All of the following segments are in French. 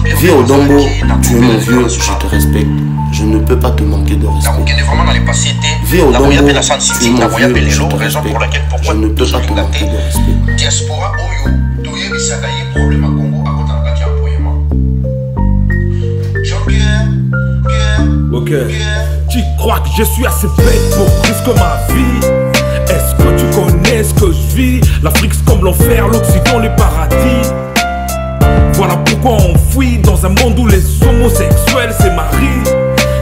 Vie au Dombo, tu es mon vieux, je te respecte. Je ne peux pas te manquer de respect. Vie au Dombo, tu es mon vieux, je te respecte. Je ne peux pas te manquer de respect. Diaspora Oyo, Toye Bisakaye, problème à Congo, à côté de la Diapoyema. Jean-Pierre, Ok. Tu crois que je suis assez bête pour risquer ma vie? Est-ce que tu connais ce que je vis? L'Afrique c'est comme l'enfer, l'Occident le paradis. Voilà pourquoi on fuit dans un monde où les homosexuels se marient.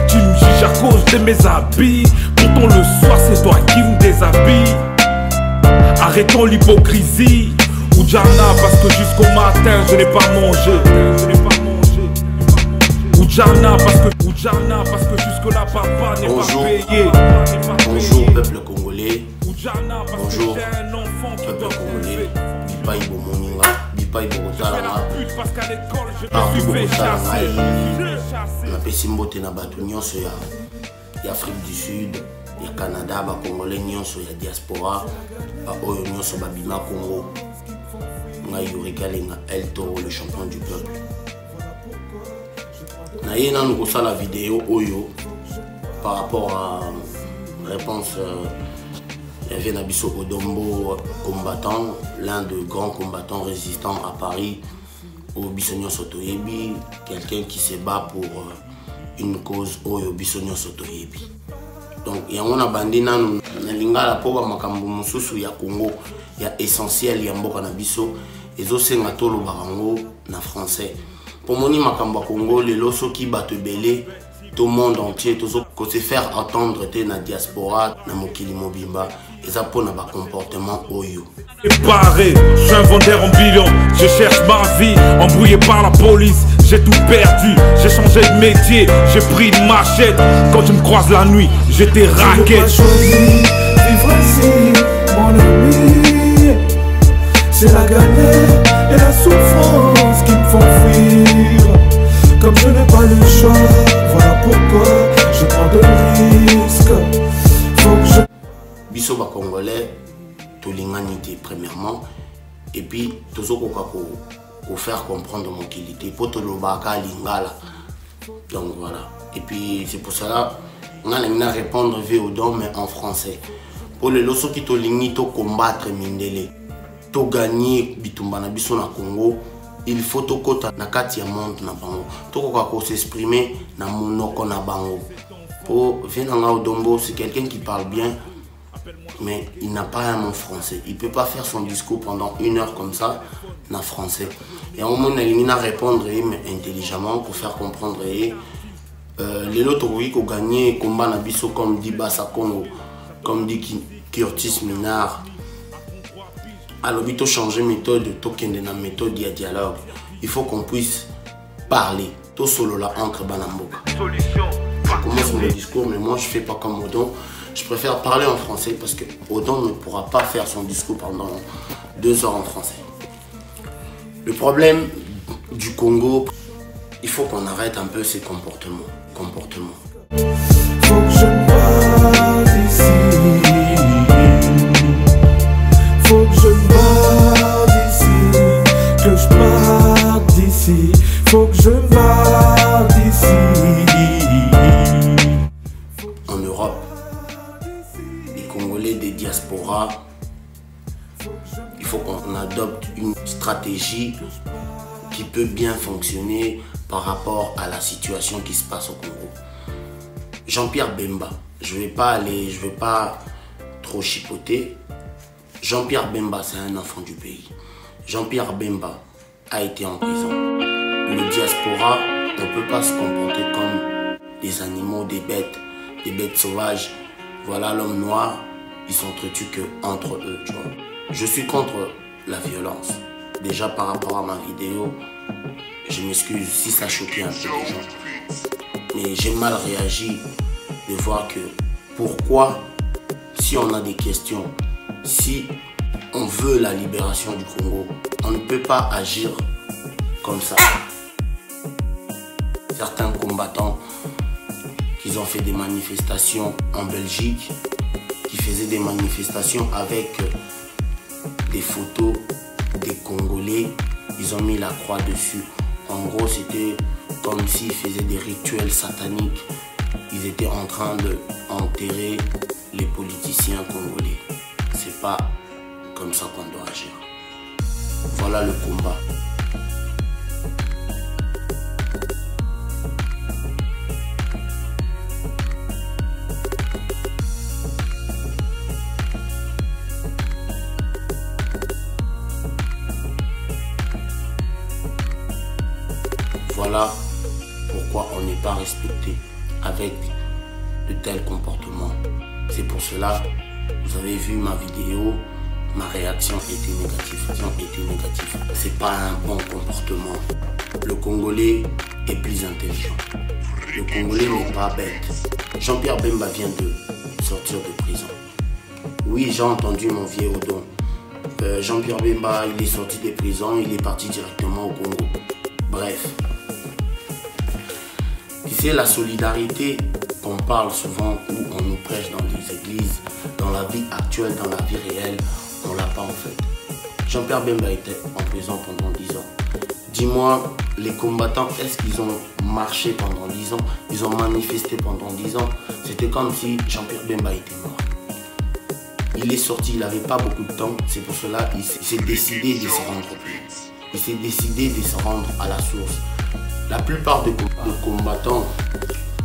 Tu me juges à cause de mes habits, pourtant le soir c'est toi qui me déshabilles. Arrêtons l'hypocrisie. Oudjana parce que jusqu'au matin je n'ai pas mangé. Oudjana parce que jusque là papa n'est pas payé. Bonjour peuple congolais. Bonjour peuple congolais. Bipai Bomoninga, Bipai Bogotalanga. Partout Bogotalanga. Na pesimbote na batu nyonso ya Afrique du Sud, ya Canada, ba Congolais nyonso ya diaspora, ba oyo nyonso babima Congo. Ngai Yorikalenga El Toro, le champion du peuple. Na yena nous kosa la vidéo oyo par rapport à réponse il y avait Nabiso Odombo, combattant, l'un des grands combattants résistants à Paris, au Bissonio Sotoyebi, quelqu'un qui se bat pour une cause au Bissonio Sotoyebi. Donc, il y a un bandina, Nalingala Poba Makambu Mususu ya Congo, il y a essentiel, il y a Mboka Nabiso, et aussi Ngatolo Barango, na français. Pour moni Makambu Congo, les loso qui battent belé, tout le monde entier, tout ça, qu'on se faire entendre na diaspora, na Mokili Mobimba, et ça pour un comportement oyo. Paré, je suis un vendeur ambulant, je cherche ma vie, embrouillé par la police, j'ai tout perdu, j'ai changé de métier, j'ai pris une machette, quand tu me croises la nuit, j'étais raquette. Vivre ici, mon ami, c'est la galère et la souffrance qui me font fuir. Comme je n'ai pas le choix, voilà pourquoi je prends des risques. Faut que je... Biso ba Congolais, tolinganité premièrement, et puis tozoko ko faire comprendre mon qualité, pour te lobaka lingala. Donc voilà. Et puis c'est pour cela on a répondre Véodon mais en français. Pour les loso qui tolingi to combattre mindele, to gagner bitumba na biso na Congo. Il faut to kota na kati ya monde na bango. To ko s'exprimer na monoko na bango. Pour Venanga Odombo, c'est quelqu'un qui parle bien, mais il n'a pas un mot français. Il ne peut pas faire son discours pendant 1 heure comme ça, en français. Et au moment où il a répondre mais intelligemment pour faire comprendre. Les autres qui ont gagné le combat na biso comme dit Bassa Congo, comme dit Curtis Minard. Alors, il faut changer de méthode, token de méthode de dialogue. Il faut qu'on puisse parler. Tout solo là entre Banamboka. Je commence mon discours, mais moi je ne fais pas comme Odon. Je préfère parler en français parce que Odon ne pourra pas faire son discours pendant 2 heures en français. Le problème du Congo, il faut qu'on arrête un peu ces comportements. Faut que je parte d'ici. Faut que je parte d'ici. Que je parte d'ici. Faut que je parte d'ici. En Europe, les Congolais des diasporas, il faut qu'on adopte une stratégie qui peut bien fonctionner par rapport à la situation qui se passe au Congo. Jean-Pierre Bemba, je vais pas trop chipoter. Jean-Pierre Bemba, c'est un enfant du pays. Jean-Pierre Bemba a été en prison. Le diaspora, on ne peut pas se comporter comme des animaux, des bêtes sauvages. Voilà l'homme noir, ils s'entretuent qu'entre eux, tu vois. Je suis contre la violence. Déjà par rapport à ma vidéo, je m'excuse si ça choquait un peu les gens. Mais j'ai mal réagi de voir que pourquoi, si on a des questions, si on veut la libération du Congo, on ne peut pas agir comme ça. Certains combattants qui ont fait des manifestations en Belgique, qui faisaient des manifestations avec des photos des Congolais, ils ont mis la croix dessus. En gros, c'était comme s'ils faisaient des rituels sataniques. Ils étaient en train d'enterrer les politiciens congolais. C'est pas comme ça qu'on doit agir. Voilà le combat. Voilà pourquoi on n'est pas respecté avec de tels comportements. C'est pour cela, vous avez vu ma vidéo, ma réaction était négative. C'est pas un bon comportement. Le Congolais est plus intelligent. Le Congolais n'est pas bête. Jean-Pierre Bemba vient de sortir de prison. Oui, j'ai entendu mon vieux Odon. Jean-Pierre Bemba, il est sorti de prison, il est parti directement au Congo. Bref. C'est la solidarité qu'on parle souvent, où on nous prêche dans les églises, dans la vie actuelle, dans la vie réelle, on ne l'a pas en fait. Jean-Pierre Bemba était en prison pendant 10 ans. Dis-moi, les combattants, est-ce qu'ils ont marché pendant 10 ans? Ils ont manifesté pendant 10 ans? C'était comme si Jean-Pierre Bemba était mort. Il est sorti, il n'avait pas beaucoup de temps, c'est pour cela qu'il s'est décidé de se rendre au pays. Il s'est décidé de se rendre à la source. La plupart des combattants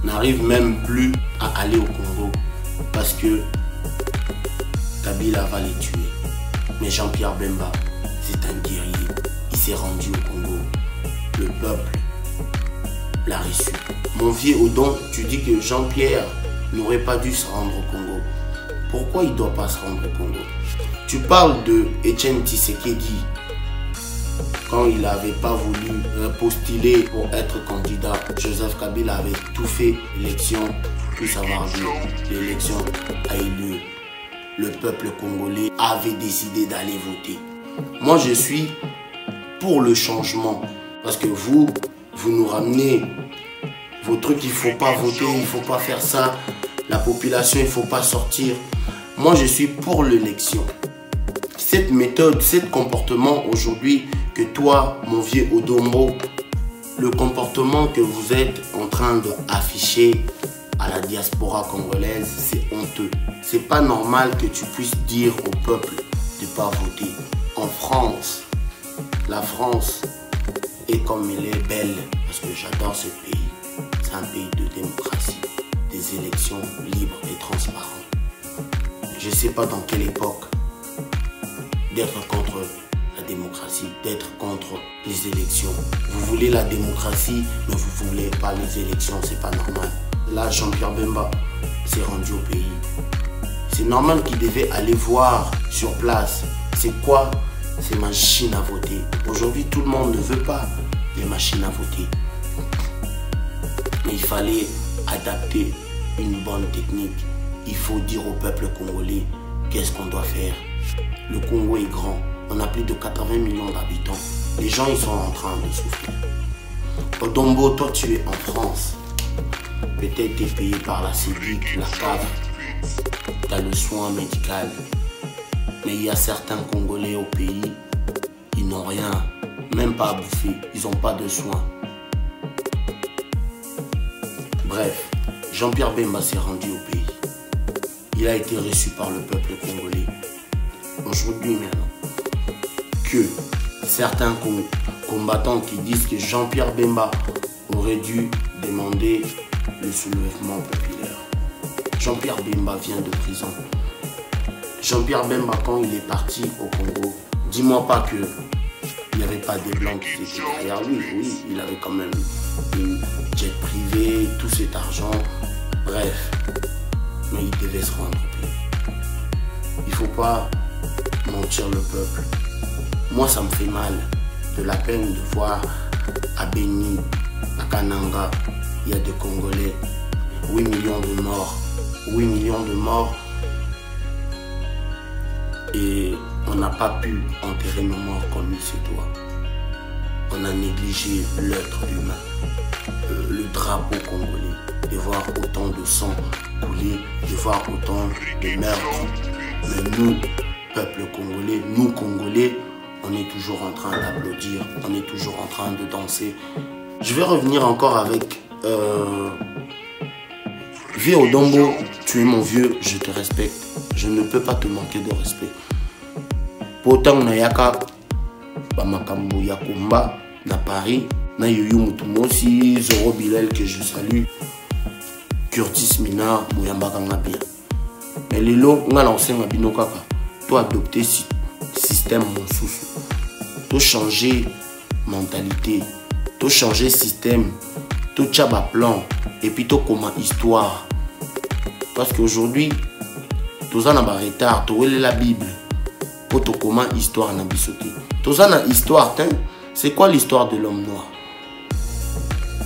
n'arrivent même plus à aller au Congo parce que Kabila va les tuer. Mais Jean-Pierre Bemba, c'est un guerrier. Il s'est rendu au Congo. Le peuple l'a reçu. Mon vieux Odon, tu dis que Jean-Pierre n'aurait pas dû se rendre au Congo. Pourquoi il ne doit pas se rendre au Congo? Tu parles de Etienne Tshisekedi. Quand il n'avait pas voulu postuler pour être candidat, Joseph Kabila avait tout fait, l'élection, tout savoir dire, l'élection a eu lieu. Le peuple congolais avait décidé d'aller voter. Moi, je suis pour le changement, parce que vous nous ramenez vos trucs, il ne faut pas voter, il ne faut pas faire ça, la population, il ne faut pas sortir. Moi, je suis pour l'élection. Cette méthode, ce comportement aujourd'hui, que toi, mon vieux Odombo, le comportement que vous êtes en train d'afficher à la diaspora congolaise, c'est honteux. C'est pas normal que tu puisses dire au peuple de ne pas voter. En France, la France est comme elle est belle, parce que j'adore ce pays. C'est un pays de démocratie, des élections libres et transparentes. Je ne sais pas dans quelle époque d'être contre la démocratie, d'être contre les élections. Vous voulez la démocratie, mais vous ne voulez pas les élections, c'est pas normal. Là, Jean-Pierre Bemba s'est rendu au pays. C'est normal qu'il devait aller voir sur place. C'est quoi ces machines à voter? Aujourd'hui, tout le monde ne veut pas les machines à voter. Mais il fallait adapter une bonne technique. Il faut dire au peuple congolais qu'est-ce qu'on doit faire. Le Congo est grand. On a plus de 80 millions d'habitants. Les gens, ils sont en train de souffrir. Odombo, toi, tu es en France. Peut-être tu es payé par la CEDIC, la CAF. Tu as le soin médical. Mais il y a certains Congolais au pays, ils n'ont rien, même pas à bouffer. Ils n'ont pas de soins. Bref, Jean-Pierre Bemba s'est rendu au pays. Il a été reçu par le peuple congolais. Aujourd'hui maintenant, que certains combattants qui disent que Jean-Pierre Bemba aurait dû demander le soulèvement populaire. Jean-Pierre Bemba vient de prison. Jean-Pierre Bemba, quand il est parti au Congo, dis-moi pas qu'il n'y avait pas des blancs qui étaient derrière lui. Oui, il avait quand même une jet privée, tout cet argent. Bref, mais il devait se rendre au pays. Il ne faut pas mentir le peuple. Moi, ça me fait mal, de la peine de voir à Béni, à Kananga, il y a des Congolais, 8 millions de morts. 8 millions de morts. Et on n'a pas pu enterrer nos morts comme il se doit. On a négligé l'être humain, le drapeau congolais, de voir autant de sang couler, de voir autant de meurtres. Mais nous, peuple congolais, nous Congolais, on est toujours en train d'applaudir, on est toujours en train de danser. Je vais revenir encore avec Vieux Odombo, tu es mon vieux, je te respecte. Je ne peux pas te manquer de respect. Pourtant, on a yaka Bamakambo Yakumba na Paris, na Yoyo Mutumosi, Zoro Bilal que je salue, Curtis Mina, Mouyamba Kangabia. Mais les lots, on a lancé un bino kaka. Tu as adopté système monsousou. Tu as changé mentalité. Tu as changé système. Tu as chaba plan. Et puis tu as comment histoire. Parce qu'aujourd'hui, tu as un retard. Tu as la Bible. Pour te comment histoire na bisoté. Tu as une histoire. C'est quoi l'histoire de l'homme noir?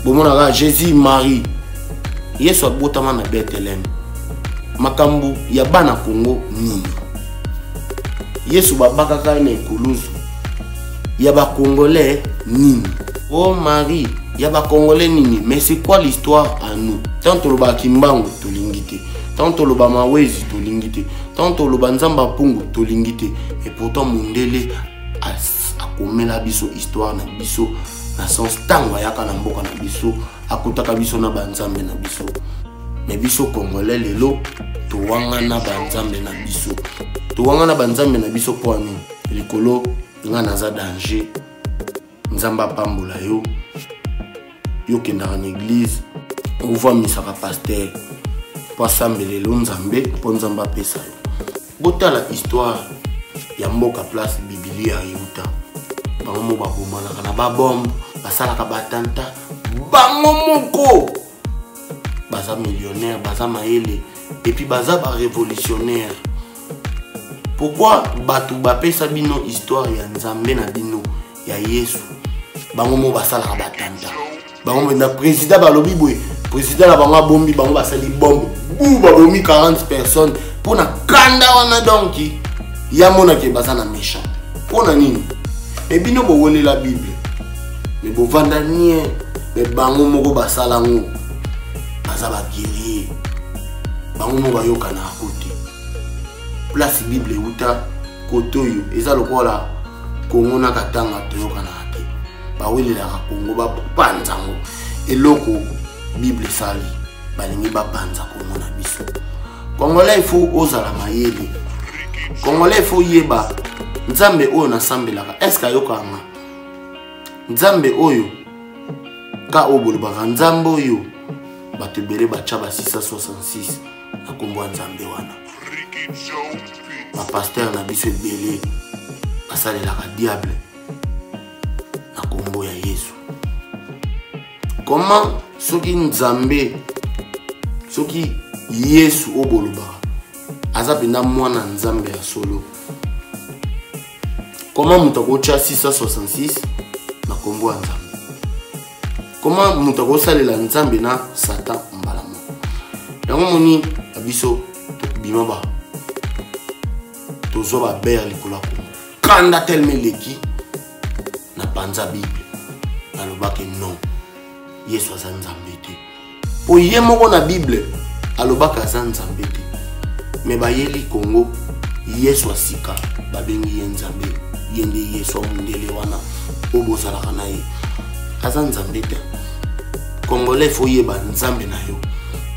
Bon, Jésus, Marie. Il y a botama na Bethléem. Makambu ya bana Congo nini. Yesu babakaka na ekuluzu. Ya ba Congolais nini. Oh Marie, ya ba Congolais nini. Mais c'est quoi l'histoire à nous? Tant to loba kimbango to lingité. Tant to loba mawezi to lingité. Tant to loba nzamba pungu to lingité. Et pourtant Mundele a komela biso histoire na biso na sens tango yaka na mboka na biso akutaka biso na banzambe na biso. Mais biso Congolais lelo toanga na banzambe na biso. Toanga na banzambe na biso po ani likolo nga naza danger. Nzamba pambola yo. Yo kenda en église. On voit misaka pasteur. Po sambele lo nzambe po nzamba pesa yo. Bota la histoire ya mboka place Biblia yuta. Bango mo ba bomana kana ba bombe, basala ka batanta. Bango moko baza millionnaire, baza maele, et puis baza ba révolutionnaire. Pourquoi batu bapesa bino histoire ya nzambe na bino ya Yesu? Bango mo basala ka batanta. Bango na président balobi boy, président la bango bombi bango basali bombe. Bou ba bomi 40 personnes pour na kanda wana donc ya mona ke baza na méchant. Pour na nini? Et bino bo wole la Bible. Mais bo vandanie, mais bango moko basala ngo. Baza ba guerrier. Bango mo ba yoka na côté. Place Bible uta kotoyo eza lokola Kongo na katanga to yoka na ate. Ba wele la Kongo ba panzango. Eloko Bible sali balingi ba panza Kongo na biso. Congolais il faut ozala mayele. Congolais il faut yeba Nzambe oyo na sambelaka. Est-ce que yokanga? Nzambe oyo ka obolobaka Nzambe oyo batebele bacha ba 666 na kombo Nzambe wana. Ba pasteur na biso ebele basalelaka diable na kombo ya Yesu. Comment soki Nzambe soki Yesu obolobaka aza penda mwana Nzambe ya solo? Comment mutako cha 666 na kombo ya Nzambe? Comment mutako salela Nzambe na Satan mbalamo? Yango moni abiso tokubima ba tozo ba ber likola ko kanda telme leki na panza Bible na lobake non Yesu aza Nzambe te. Po ye moko na Bible alobaka aza Nzambe te. Me ba yeli Congo Yesu asika babengi ye Nzambe. Yende Yesu mundele wana obozalaka na ye aza Nzambe te. Congolais faut yeba Nzambe na yo.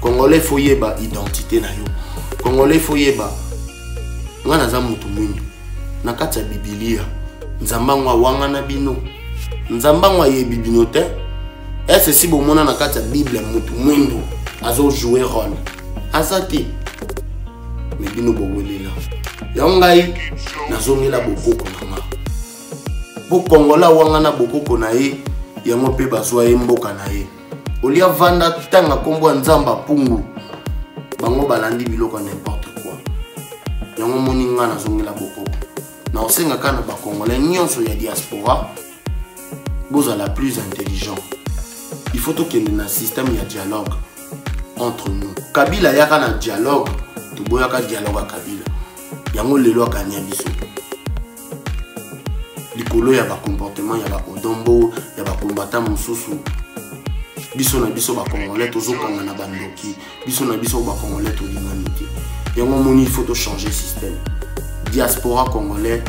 Congolais faut yeba identité na yo. Congolais faut yeba ngana za mutu mwindu na kati ya Biblia Nzambangwa wanga na bino. Nzambangwa yebi bino te. Est-ce si bomona na kati ya Bible mutu mwindu azo jouer rôle azati me bino bowelela yangai nazongela bokoko nanga bo Kongola wanga na bokoko na ye yango pe bazwa ye mboka na ye olia vanda tanga kombo Nzamba pungu bango balandi biloko n'importe quoi yango moninga nazongela bokoko na osenga kana ba Congolais nyonso ya diaspora boza la plus intelligent. Il faut qu'il y ait un système de dialogue entre nous. Kabila yaka na dialogue, tu boyaka dialogue à Kabila. Yango lelo akanya biso. Likolo ya ba comportement ya ba Odombo, ya ba combattant mususu. Biso na biso ba Congolais tozokanga na bandoki, biso na biso ba Congolais to l'humanité. Yango moni il faut changer système. Diaspora congolais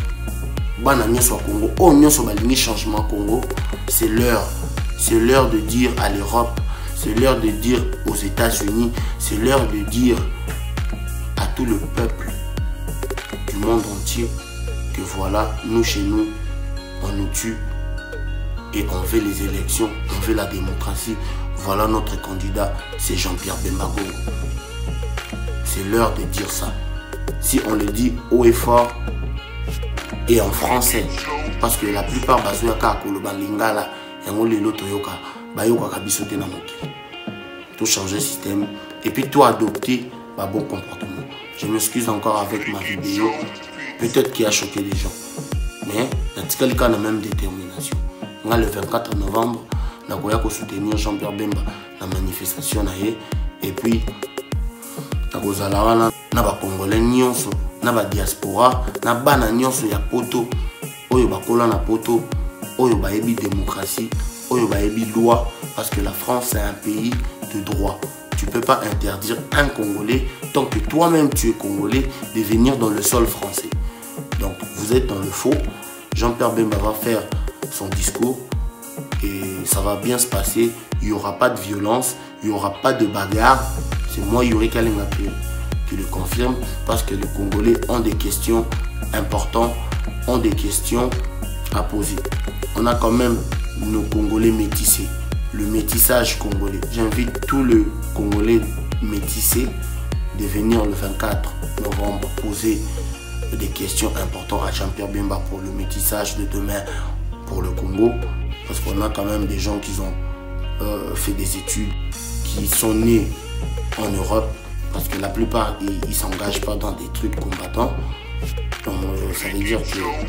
bana nyonso au Congo, oh nyonso balingi changement Congo, c'est l'heure. C'est l'heure de dire à l'Europe, c'est l'heure de dire aux États-Unis, c'est l'heure de dire à tout le peuple du monde entier que voilà, nous chez nous, on nous tue et on veut les élections, on veut la démocratie. Voilà notre candidat, c'est Jean-Pierre Bemba Congo. C'est l'heure de dire ça. Si on le dit haut et fort et en français, parce que la plupart bazoyaka koloba lingala yango lelo toyoka bayoka kabiso te na mokili. Tout changer le système et puis tout adopter un bon comportement. Je m'excuse encore avec ma vidéo, peut-être qui a choqué les gens, mais il y a la même détermination. Le 24 novembre, nous allons soutenir Jean-Pierre Bemba dans la manifestation et puis nous allons Congolais nyonso, na diaspora, na bana nyonso ya poto, oyo bakola na poto, oyo baebi démocratie, oyo baebi loi, parce que la France c'est un pays de droit. Tu ne peux pas interdire un Congolais, tant que toi-même tu es Congolais, de venir dans le sol français. Donc vous êtes dans le faux. Jean-Pierre Bemba va faire son discours et ça va bien se passer. Il n'y aura pas de violence, il n'y aura pas de bagarre. C'est moi, Yuri Kalinga, qui le confirme, parce que les Congolais ont des questions importantes, ont des questions à poser. On a quand même nos Congolais métissés, le métissage congolais. J'invite tous les Congolais métissés de venir le 24 novembre poser des questions importantes à Jean-Pierre Bemba pour le métissage de demain pour le Congo, parce qu'on a quand même des gens qui ont fait des études, qui sont nés en Europe, parce que la plupart ils ne s'engagent pas dans des trucs combattants. Donc ça veut dire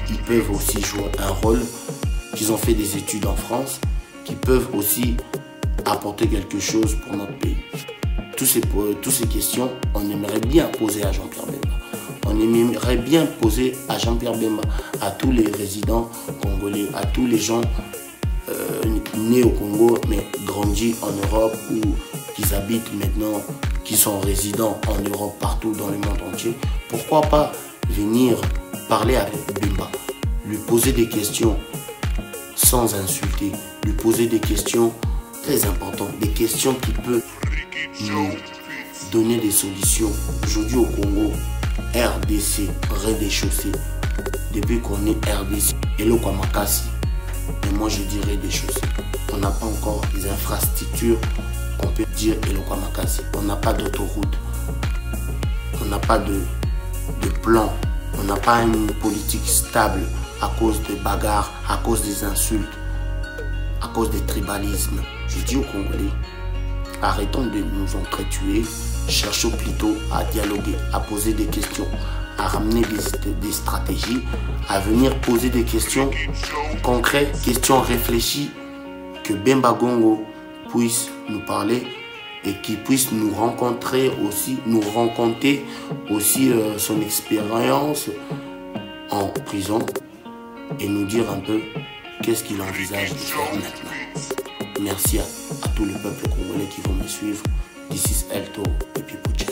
qu'ils peuvent aussi jouer un rôle, qu'ils ont fait des études en France, qui peuvent aussi apporter quelque chose pour notre pays. Toutes ces questions, on aimerait bien poser à Jean-Pierre Bemba. On aimerait bien poser à Jean-Pierre Bemba, à tous les résidents congolais, à tous les gens nés au Congo, mais grandis en Europe ou qui habitent maintenant, qui sont résidents en Europe, partout dans le monde entier. Pourquoi pas venir parler avec Bemba, lui poser des questions sans insulter, lui poser des questions très importantes, des questions qui peuvent nous donner des solutions. Aujourd'hui au Congo, RDC, rez-de-chaussée. Depuis qu'on est RDC, et le Kwamakasi, mais moi je dirais des chaussées. On n'a pas encore des infrastructures qu'on peut dire et le Kwamakasi. On n'a pas d'autoroute, on n'a pas de plan, on n'a pas une politique stable à cause des bagarres, à cause des insultes, à cause des tribalismes. Je dis aux Congolais, arrêtons de nous entretuer, cherchons plutôt à dialoguer, à poser des questions, à ramener des stratégies, à venir poser des questions concrètes, questions réfléchies, que Bemba Congo puisse nous parler et qu'il puisse nous rencontrer aussi, nous raconter aussi son expérience en prison et nous dire un peu qu'est-ce qu'il envisage de faire maintenant. Merci à tout le peuple congolais qui vont me suivre. This is Elto et puis Pucha.